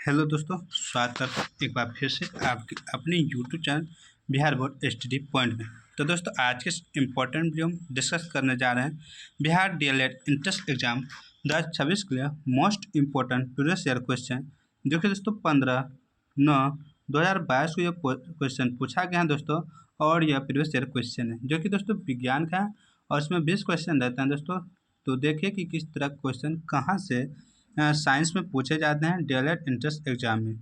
Hello दोस्तों, स्वागत है एक बार फिर से आपके अपने YouTube channel Bihar board study point में। तो दोस्तों आज के इम्पोर्टेंट वीडियो में डिस्कस करने जा रहे हैं बिहार डीएलएड इंट्रेंस एग्जाम 2026 के लिए most important previous year question, जो कि दोस्तों 15/9/2022 को ये क्वेश्चन पूछा गया है दोस्तों। और यह प्रीवियस ईयर क्वेश्चन है जो कि दोस्तों विज्ञान का है और इसमें 20 क्वेश्चन रहते हैं दोस्तों। तो देखिए कि किस तरह क्वेश्चन कहाँ से साइंस में पूछे जाते हैं डीएलएड इंट्रेंस एग्जाम में।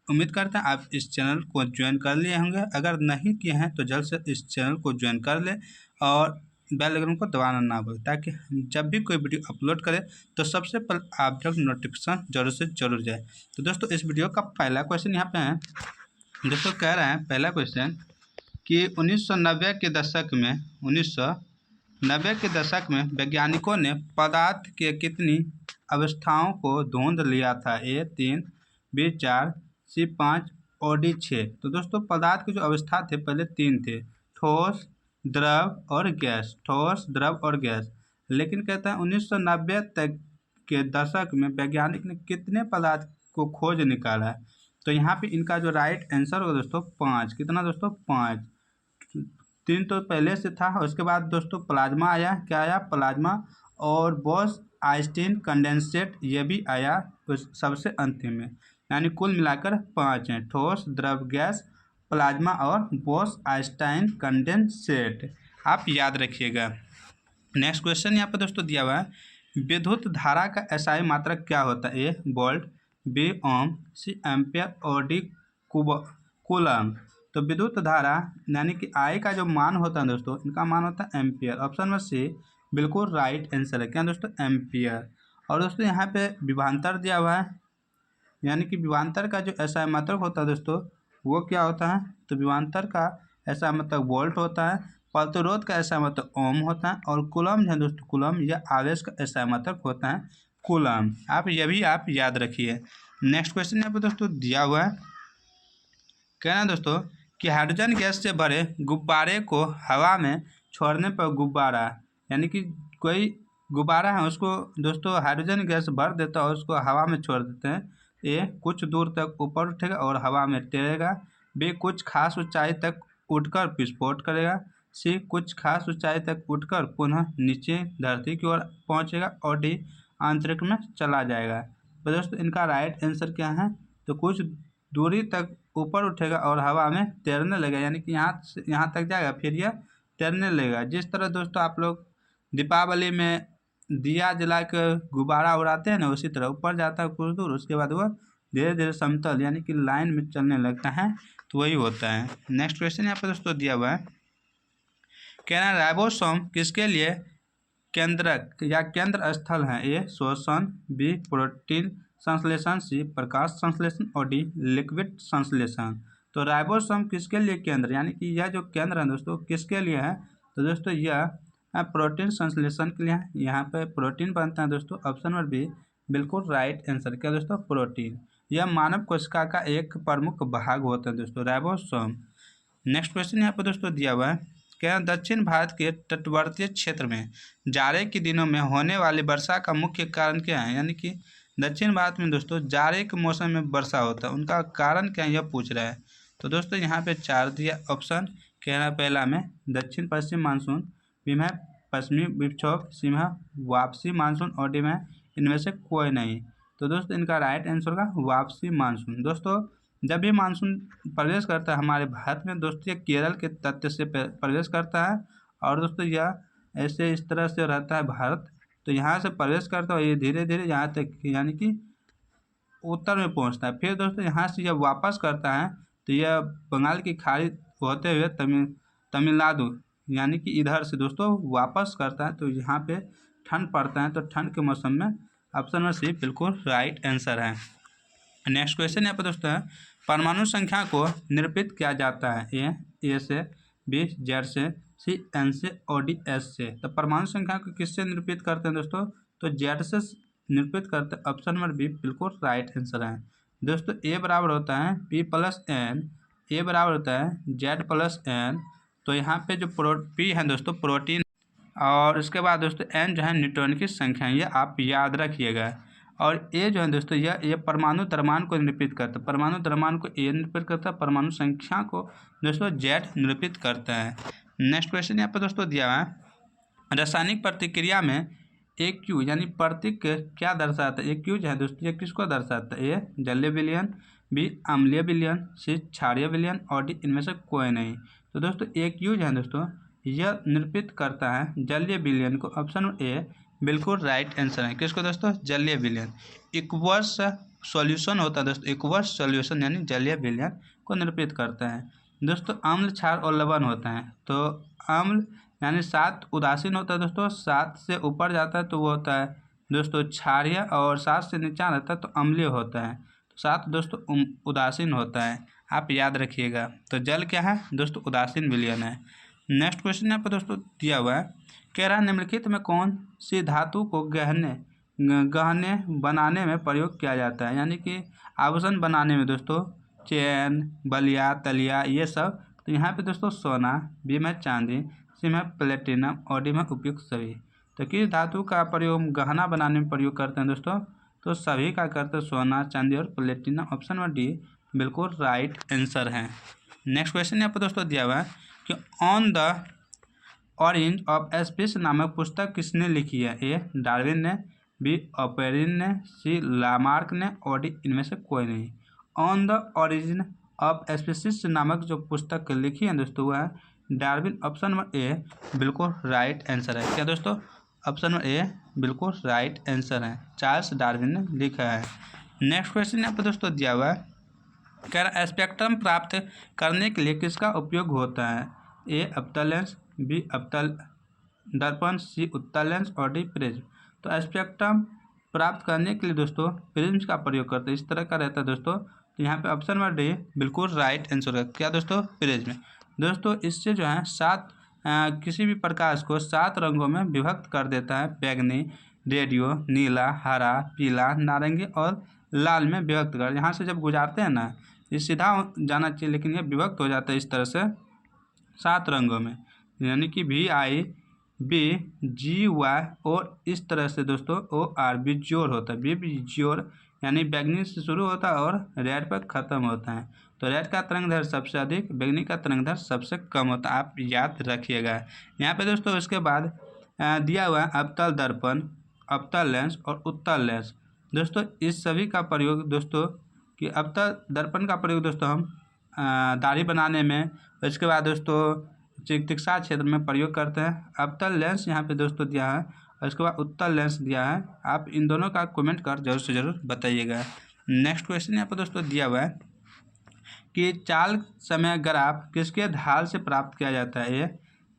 उम्मीद करते हैं आप इस चैनल को ज्वाइन कर लिए होंगे। अगर नहीं किए हैं तो जल्द से इस चैनल को ज्वाइन कर ले और बेल आइकन को दबाना ना भूलें, ताकि हम जब भी कोई वीडियो अपलोड करें तो सबसे पहले आप तक नोटिफिकेशन जरूर से जरूर जाए। तो दोस्तों इस वीडियो का पहला क्वेश्चन यहाँ पे है दोस्तों। कह रहे हैं पहला क्वेश्चन कि 1990 के दशक में वैज्ञानिकों ने पदार्थ के कितनी अवस्थाओं को ढूंढ लिया था? ए 3, बी 4, सी 5 और डी 6। तो दोस्तों पदार्थ की जो अवस्था थे पहले 3 थे, ठोस, द्रव और गैस। ठोस, द्रव और गैस। लेकिन कहता है 1990 तक के दशक में वैज्ञानिक ने कितने पदार्थ को खोज निकाला है? तो यहाँ पे इनका जो राइट आंसर होगा दोस्तों 5। कितना दोस्तों? 5। 3 तो पहले से था, उसके बाद दोस्तों प्लाज्मा आया। क्या आया? प्लाज्मा। और बॉस आइंस्टीन कंडेंसेट ये भी आया उस सबसे अंतिम में। यानी कुल मिलाकर 5 हैं, ठोस, द्रव, गैस, प्लाज्मा और बॉस आइंस्टाइन कंडेंसेट। आप याद रखिएगा। नेक्स्ट क्वेश्चन यहाँ पर दोस्तों दिया हुआ है, विद्युत धारा का एसआई मात्रक क्या होता है? ए वोल्ट, बी ओम, सी एम्पियर और डी कूलम। तो विद्युत धारा यानी कि आई का जो मान होता है दोस्तों, इनका मान होता है एम्पियर। ऑप्शन नंबर सी बिल्कुल राइट आंसर है। क्या दोस्तों? एम्पियर। और दोस्तों यहाँ पे विभवांतर दिया हुआ है, यानी कि विभवांतर का जो एसआई मात्रक होता है दोस्तों वो क्या होता है? तो विभवांतर का एसआई मात्रक वोल्ट होता है, प्रतिरोध का एसआई मात्रक ओम होता है, और कूलम है दोस्तों, कूलम या आवेश का एसआई मात्रक होता है कूलम। आप ये भी आप याद रखिए। नेक्स्ट क्वेश्चन यहाँ पे दोस्तों दिया हुआ है, कहना दोस्तों कि हाइड्रोजन गैस से भरे गुब्बारे को हवा में छोड़ने पर गुब्बारा, यानी कि कोई गुब्बारा है उसको दोस्तों हाइड्रोजन गैस भर देता है और उसको हवा में छोड़ देते हैं। ए कुछ दूर तक ऊपर उठेगा और हवा में तैरेगा। बी कुछ खास ऊंचाई तक उठकर विस्फोट करेगा। सी कुछ खास ऊंचाई तक उठकर पुनः नीचे धरती की ओर पहुंचेगा। और डी अंतरिक्ष में चला जाएगा। तो दोस्तों इनका राइट आंसर क्या है? तो कुछ दूरी तक ऊपर उठेगा और हवा में तैरने लगेगा, यानी कि यहाँ तक जाएगा फिर यह तैरने लगेगा। जिस तरह दोस्तों आप लोग दीपावली में दिया जला कर गुब्बारा उड़ाते हैं ना, उसी तरह ऊपर जाता है कुछ दूर, उसके बाद वह धीरे धीरे समतल यानी कि लाइन में चलने लगता है। तो वही होता है। नेक्स्ट क्वेश्चन यहाँ पर दोस्तों दिया हुआ है, कहना राइबोसोम किसके लिए केंद्रक या केंद्र स्थल है? ए श्वसन, बी प्रोटीन संश्लेषण, सी प्रकाश संश्लेषण और डी लिक्विड संश्लेषण। तो राइबोसोम किसके लिए केंद्र, यानी कि यह जो केंद्र है दोस्तों किसके लिए है? तो दोस्तों यह प्रोटीन संश्लेषण के लिए है। यहाँ पे प्रोटीन बनता है दोस्तों। ऑप्शन नंबर बी बिल्कुल राइट आंसर। क्या दोस्तों? प्रोटीन। यह मानव कोशिका का एक प्रमुख भाग होता है दोस्तों, राइबोसोम। नेक्स्ट क्वेश्चन यहाँ पर दोस्तों दिया हुआ है, क्या दक्षिण भारत के तटवर्ती क्षेत्र में जाड़े के दिनों में होने वाली वर्षा का मुख्य कारण क्या है? यानी कि दक्षिण भारत में दोस्तों जाड़े के मौसम में वर्षा होता है, उनका कारण क्या है यह पूछ रहा है। तो दोस्तों यहाँ पे 4 दिया ऑप्शन। कहना पहला में दक्षिण पश्चिम मानसून, बी में पश्चिमी विक्षोभ, सी में वापसी मानसून और डी में इनमें से कोई नहीं। तो दोस्तों इनका राइट आंसर होगा वापसी मानसून। दोस्तों जब भी मानसून प्रवेश करता है हमारे भारत में दोस्तों, ये केरल के तट से प्रवेश करता है और दोस्तों यह ऐसे इस तरह से रहता है भारत। तो यहाँ से प्रवेश करता है ये धीरे धीरे यहाँ तक यानी कि उत्तर में पहुँचता है। फिर दोस्तों यहाँ से जब वापस करता है तो यह बंगाल की खाड़ी होते हुए तमिलनाडु यानी कि इधर से दोस्तों वापस करता है। तो यहाँ पे ठंड पड़ता है, तो ठंड के मौसम में ऑप्शन नंबर सी बिल्कुल राइट आंसर है। नेक्स्ट क्वेश्चन यहाँ पर दोस्तों है, परमाणु संख्या को निरूपित किया जाता है? ए से, बी जेड से, सी एन से और डी एस से। तो परमाणु संख्या को किससे निरूपित करते हैं दोस्तों? तो जेड से निरूपित करते हैं। ऑप्शन नंबर बी बिल्कुल राइट आंसर है दोस्तों। ए बराबर होता है पी प्लस एन, ए बराबर होता है जेड प्लस एन। तो यहाँ पे जो पी है दोस्तों प्रोटीन, और उसके बाद दोस्तों एन जो है न्यूट्रॉन की संख्या, ये आप याद रखिएगा। और ए जो है दोस्तों ये परमाणु द्रव्यमान को निरूपित करता है। परमाणु द्रव्यमान को ए निरूपित करता है, परमाणु संख्या को दोस्तों जेड निरूपित करता है। नेक्स्ट क्वेश्चन यहाँ पर दोस्तों दिया हुआ है, रासायनिक प्रतिक्रिया में एक क्यू यानी प्रतीक क्या दर्शाता है। एक क्यू जो है दोस्तों ये किसको दर्शाता है। ए जलीय विलयन, बी अम्लीय विलयन, सी क्षारीय विलयन और डी इनमें से कोई नहीं। तो दोस्तों एक क्यू जो है दोस्तों यह निरूपित करता है जलीय विलयन को। ऑप्शन ए बिल्कुल राइट आंसर है। किसको दोस्तों, जलीय विलयन। एक्वस सॉल्यूशन होता है दोस्तों, एक्वस सॉल्यूशन यानी जलीय विलयन को निरूपित करता है। दोस्तों अम्ल, क्षार और लवण होता है। तो अम्ल यानी 7 उदासीन होता है दोस्तों, 7 से ऊपर जाता है तो वो होता है दोस्तों क्षारीय, और 7 से नीचा रहता है तो अम्लीय होता है। तो 7 दोस्तों उदासीन होता है, आप याद रखिएगा। तो जल क्या है दोस्तों, उदासीन विलयन है। नेक्स्ट क्वेश्चन यहाँ पर दोस्तों दिया हुआ है, कह रहा निम्नलिखित में कौन सी धातु को गहने बनाने में प्रयोग किया जाता है। यानी कि आभूषण बनाने में दोस्तों चैन, बलिया, तलिया ये सब। तो यहाँ पे दोस्तों सोना, बी में चांदी, सी में प्लेटिनम और डी में उपयुक्त सभी। तो किस धातु का प्रयोग गहना बनाने में प्रयोग करते हैं दोस्तों, तो सभी का करते हैं सोना, चांदी और प्लेटिनम। ऑप्शन में डी बिल्कुल राइट आंसर है। नेक्स्ट क्वेश्चन यहाँ पर दोस्तों दिया हुआ है कि ऑन द ऑरेंज ऑफ स्पीस नामक पुस्तक किसने लिखी है। ए डार्विन ने, बी ऑपेरिन ने, सी लामार्क ने और डी इनमें से कोई नहीं। On the origin of species नामक जो पुस्तक लिखी है दोस्तों वह है डार्विन। ऑप्शन नंबर ए बिल्कुल राइट आंसर है। क्या दोस्तों, ऑप्शन नंबर ए बिल्कुल राइट आंसर है, चार्ल्स डार्विन ने लिखा है। नेक्स्ट क्वेश्चन यहाँ पर दोस्तों दिया हुआ है, कह रहा स्पेक्ट्रम प्राप्त करने के लिए किसका उपयोग होता है। ए अवतल लेंस, बी अवतल दर्पण, सी उत्तल लेंस और डी प्रिज्म। तो स्पेक्ट्रम प्राप्त करने के लिए दोस्तों प्रिज्म का प्रयोग करते हैं, इस तरह का रहता है दोस्तों। तो यहाँ पे ऑप्शन नंबर डी बिल्कुल राइट आंसर है। क्या दोस्तों, प्रिज्म। दोस्तों इससे जो है 7 किसी भी प्रकाश को 7 रंगों में विभक्त कर देता है। बैगनी, रेडियो, नीला, हरा, पीला, नारंगी और लाल में विभक्त कर। यहाँ से जब गुजारते हैं ना ये सीधा जाना चाहिए, लेकिन ये विभक्त हो जाता है इस तरह से 7 रंगों में, यानी कि VI, B, G, Y और इस तरह से दोस्तों OR बिज्योर होता है। बी बिज्योर यानी बैगनी से शुरू होता है और रेड पर ख़त्म होता है। तो रेड का तरंगदैर्घ्य सबसे अधिक, बैगनी का तरंगदैर्घ्य सबसे कम होता है, आप याद रखिएगा। यहाँ पे दोस्तों इसके बाद दिया हुआ है अवतल दर्पण, अवतल लेंस और उत्तल लेंस। दोस्तों इस सभी का प्रयोग दोस्तों कि अवतल दर्पण का प्रयोग दोस्तों हम दाढ़ी बनाने में, इसके बाद दोस्तों चिकित्सा क्षेत्र में प्रयोग करते हैं। अवतल लेंस यहाँ पे दोस्तों दिया है और इसके बाद उत्तल लेंस दिया है। आप इन दोनों का कमेंट कर जरूर से ज़रूर बताइएगा। नेक्स्ट क्वेश्चन यहाँ पे दोस्तों दिया हुआ है कि चाल समय ग्राफ किसके ढाल से प्राप्त किया जाता है। ए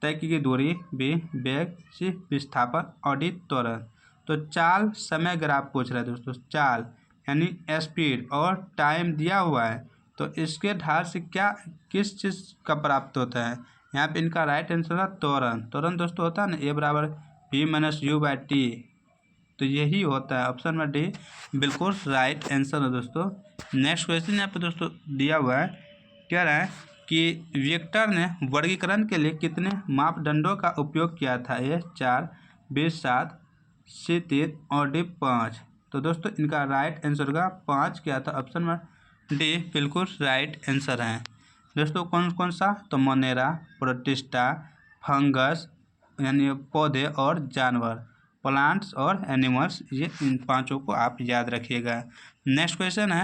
तय की गई दूरी, बी वेग, सी विस्थापन और डी त्वरण। तो चाल समय ग्राफ पूछ रहा है दोस्तों, चाल यानी स्पीड और टाइम दिया हुआ है, तो इसके ढाल से क्या किस चीज़ का प्राप्त होता है। यहाँ पे इनका राइट आंसर है त्वरण। त्वरण दोस्तों होता है ना ए बराबर V-U/T, तो यही होता है। ऑप्शन नंबर डी बिल्कुल राइट आंसर है दोस्तों। नेक्स्ट क्वेश्चन यहाँ पे दोस्तों दिया हुआ है, कह रहा है कि विक्टर ने वर्गीकरण के लिए कितने मापदंडों का उपयोग किया था। ए 4, बी 7, सी 3 और डी 5। तो दोस्तों इनका राइट आंसर का 5 किया था। ऑप्शन नंबर डी बिल्कुल राइट आंसर है दोस्तों। कौन कौन सा, तो मोनेरा, प्रोटिस्टा, फंगस यानी पौधे और जानवर, प्लांट्स और एनिमल्स, ये इन 5 को आप याद रखिएगा। नेक्स्ट क्वेश्चन है,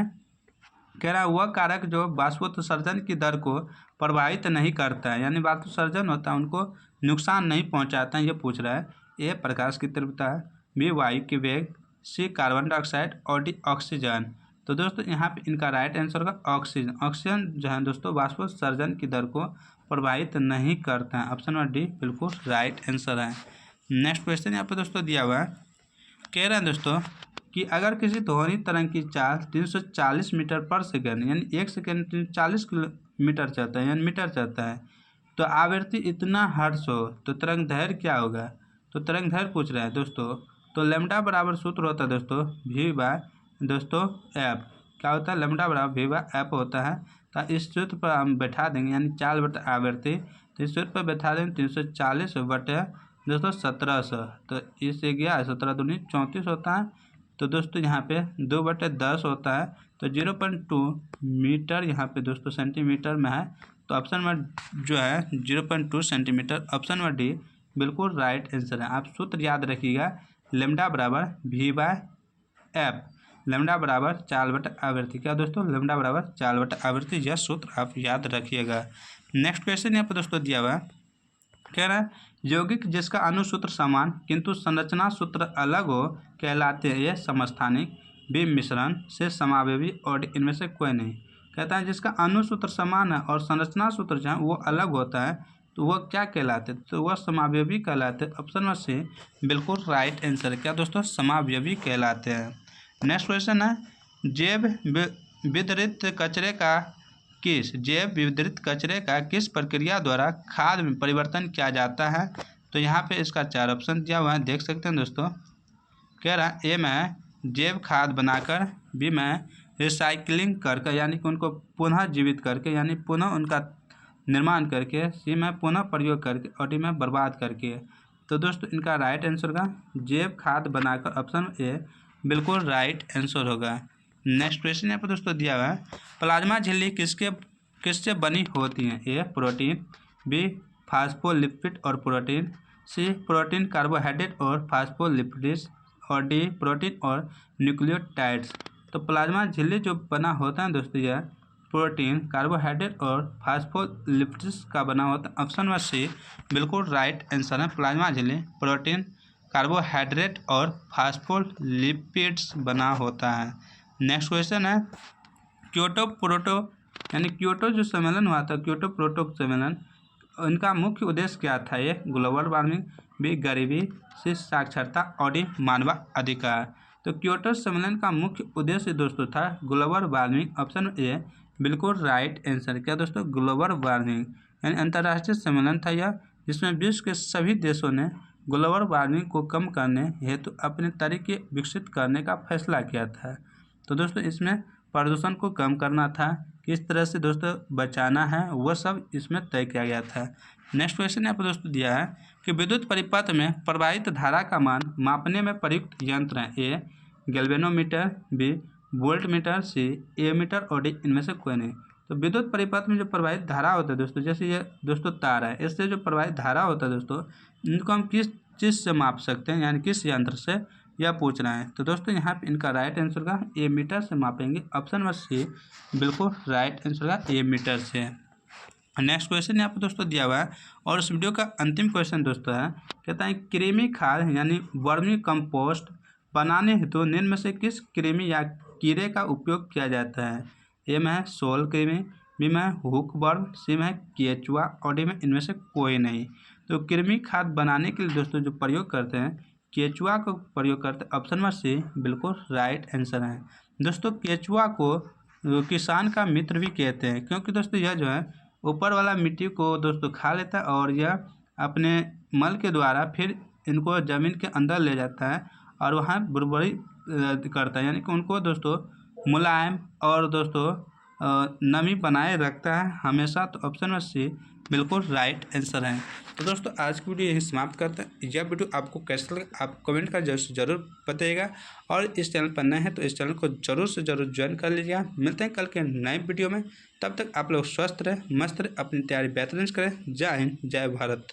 कह रहा वह कारक जो बाष्पोत्सर्जन की दर को प्रभावित नहीं करता है, यानी बाष्पोत्सर्जन होता है उनको नुकसान नहीं पहुंचाता है, ये पूछ रहा है। ए प्रकाश की तीव्रता, बी वायु की वेग, सी कार्बन डाइऑक्साइड और डी ऑक्सीजन। तो दोस्तों यहाँ पे इनका राइट आंसर होगा ऑक्सीजन। ऑक्सीजन जो है दोस्तों बाष्पोत्सर्जन की दर को प्रभावित नहीं करता है। ऑप्शन नंबर डी बिल्कुल राइट आंसर है। नेक्स्ट क्वेश्चन यहाँ पे दोस्तों दिया हुआ है, कह रहे हैं दोस्तों कि अगर किसी ध्वनि तरंग की चाल 340 मीटर पर सेकेंड यानी 1 सेकेंड 340 किलोमीटर चलता है यानी मीटर चलता है, तो आवृत्ति इतना हर्ट्ज हो तो तरंग दैर्घ्य क्या होगा। तो तरंग दैर्घ्य पूछ रहे हैं दोस्तों, तो लैम्डा बराबर सूत्र होता है दोस्तों V/एफ। क्या होता है, लैम्डा बराबर V/एफ होता है। तो इस सूत्र पर हम बैठा देंगे यानी 4 बटे आवृत्ति, तो इस सूत्र पर बैठा देंगे 340 बटे दोस्तों 1700। तो इससे गया 17 दूनी 34 होता है, तो दोस्तों यहाँ पे 2/10 होता है, तो 0.2 मीटर यहाँ पे दोस्तों सेंटीमीटर में है। तो ऑप्शन नंबर जो है 0.2 सेंटीमीटर, ऑप्शन नंबर डी बिल्कुल राइट आंसर है। आप सूत्र याद रखिएगा, लैम्डा बराबर V/F, लैम्डा बराबर चाल बटा आवृत्ति। क्या दोस्तों, लैम्डा बराबर चाल बटा आवृत्ति, यह सूत्र आप याद रखिएगा। नेक्स्ट क्वेश्चन यहाँ पर दोस्तों दिया हुआ है, कह रहा है यौगिक जिसका अणुसूत्र समान किंतु संरचना सूत्र अलग हो कहलाते हैं ये समस्थानिक, बी मिश्रण, से समावयवी और इनमें से कोई नहीं। कहता है जिसका अणुसूत्र समान है और संरचना सूत्र जो है वो अलग होता है तो वह क्या कहलाते हैं, तो वह समावयवी कहलाते हैं। ऑप्शन नंबर सी बिल्कुल राइट आंसर है। क्या दोस्तों, समावयवी कहलाते हैं। नेक्स्ट क्वेश्चन है जैव वितरित कचरे का किस प्रक्रिया द्वारा खाद में परिवर्तन किया जाता है। तो यहाँ पे इसका 4 ऑप्शन दिया हुआ है, देख सकते हैं दोस्तों। कह रहा है ए में जैव खाद बनाकर, बी में रिसाइकलिंग करके यानी कि उनको पुनः जीवित करके यानी पुनः उनका निर्माण करके, सी में पुनः प्रयोग करके और डी में बर्बाद करके। तो दोस्तों इनका राइट आंसर होगा जैव खाद बनाकर, ऑप्शन ए बिल्कुल राइट आंसर होगा। नेक्स्ट क्वेश्चन यहाँ पर दोस्तों दिया हुआ है प्लाज्मा झिल्ली किससे बनी होती है। ए प्रोटीन, बी फास्फोलिपिड और प्रोटीन, सी प्रोटीन कार्बोहाइड्रेट और फास्फोलिपिड्स और डी प्रोटीन और न्यूक्लियोटाइड्स। तो प्लाज्मा झिल्ली जो बना होता है दोस्तों यह प्रोटीन, कार्बोहाइड्रेट और फास्फोलिपिड्स का बना होता है। ऑप्शन नंबर सी बिल्कुल राइट आंसर है। प्लाज्मा झिल्ली प्रोटीन, कार्बोहाइड्रेट और फास्फोलिपिड्स बना होता है। नेक्स्ट क्वेश्चन है क्योटो जो सम्मेलन हुआ था, क्योटो प्रोटो सम्मेलन, इनका मुख्य उद्देश्य क्या था। ये ग्लोबल वार्मिंग, बी गरीबी, सी साक्षरता और डी मानवाधिकार। तो क्योटो सम्मेलन का मुख्य उद्देश्य दोस्तों था ग्लोबल वार्मिंग, ऑप्शन ए बिल्कुल राइट आंसर। क्या दोस्तों, ग्लोबल वार्मिंग यानी अंतर्राष्ट्रीय सम्मेलन था यह, जिसमें विश्व के सभी देशों ने ग्लोबल वार्मिंग को कम करने हेतु अपने तरीके विकसित करने का फैसला किया था। तो दोस्तों इसमें प्रदूषण को कम करना था, किस तरह से दोस्तों बचाना है, वह सब इसमें तय किया गया था। नेक्स्ट क्वेश्चन यहाँ पर दोस्तों दिया है कि विद्युत परिपथ में प्रवाहित धारा का मान मापने में प्रयुक्त यंत्र है। ए गैल्वेनोमीटर, बी वोल्टमीटर, सी एमीटर और डी इनमें से कोई नहीं। तो विद्युत परिपथ में जो प्रवाहित धारा होता है दोस्तों, जैसे ये दोस्तों तार है, इससे जो प्रवाहित धारा होता है दोस्तों, इनको हम किस चीज़ से माप सकते हैं यानी किस यंत्र से, यह पूछना है। तो दोस्तों यहाँ पे इनका राइट आंसर का एमीटर से मापेंगे। ऑप्शन नंबर सी बिल्कुल राइट आंसर का एमीटर से। नेक्स्ट क्वेश्चन यहाँ पे दोस्तों दिया हुआ है और इस वीडियो का अंतिम क्वेश्चन दोस्तों है, कहता है कृमि खाद यानी वर्मी कंपोस्ट बनाने हेतु निम्न में से किस कृमि या कीड़े का उपयोग किया जाता है। ए में है सोल कृमि, बी में हुकवर्म, सी में केचुआ और डी में इनमें से कोई नहीं। तो कृमि खाद बनाने के लिए दोस्तों जो प्रयोग करते हैं केचुआ को प्रयोग करते हैं। ऑप्शन नंबर सी बिल्कुल राइट आंसर है। दोस्तों केचुआ को किसान का मित्र भी कहते हैं, क्योंकि दोस्तों यह जो है ऊपर वाला मिट्टी को दोस्तों खा लेता है और यह अपने मल के द्वारा फिर इनको ज़मीन के अंदर ले जाता है और वहाँ बुरबुरी करता है, यानी कि उनको दोस्तों मुलायम और दोस्तों नमी बनाए रखता है हमेशा। तो ऑप्शन में सी बिल्कुल राइट आंसर है। तो दोस्तों आज की वीडियो यही समाप्त करते हैं। यह वीडियो आपको कैसा लगा आप कमेंट कर जरूर बताइएगा और इस चैनल पर नए हैं तो इस चैनल को जरूर से जरूर ज्वाइन कर लीजिएगा। मिलते हैं कल के नए वीडियो में, तब तक आप लोग स्वस्थ रहें, मस्त रहें, अपनी तैयारी बेहतरीन करें। जय हिंद, जय भारत।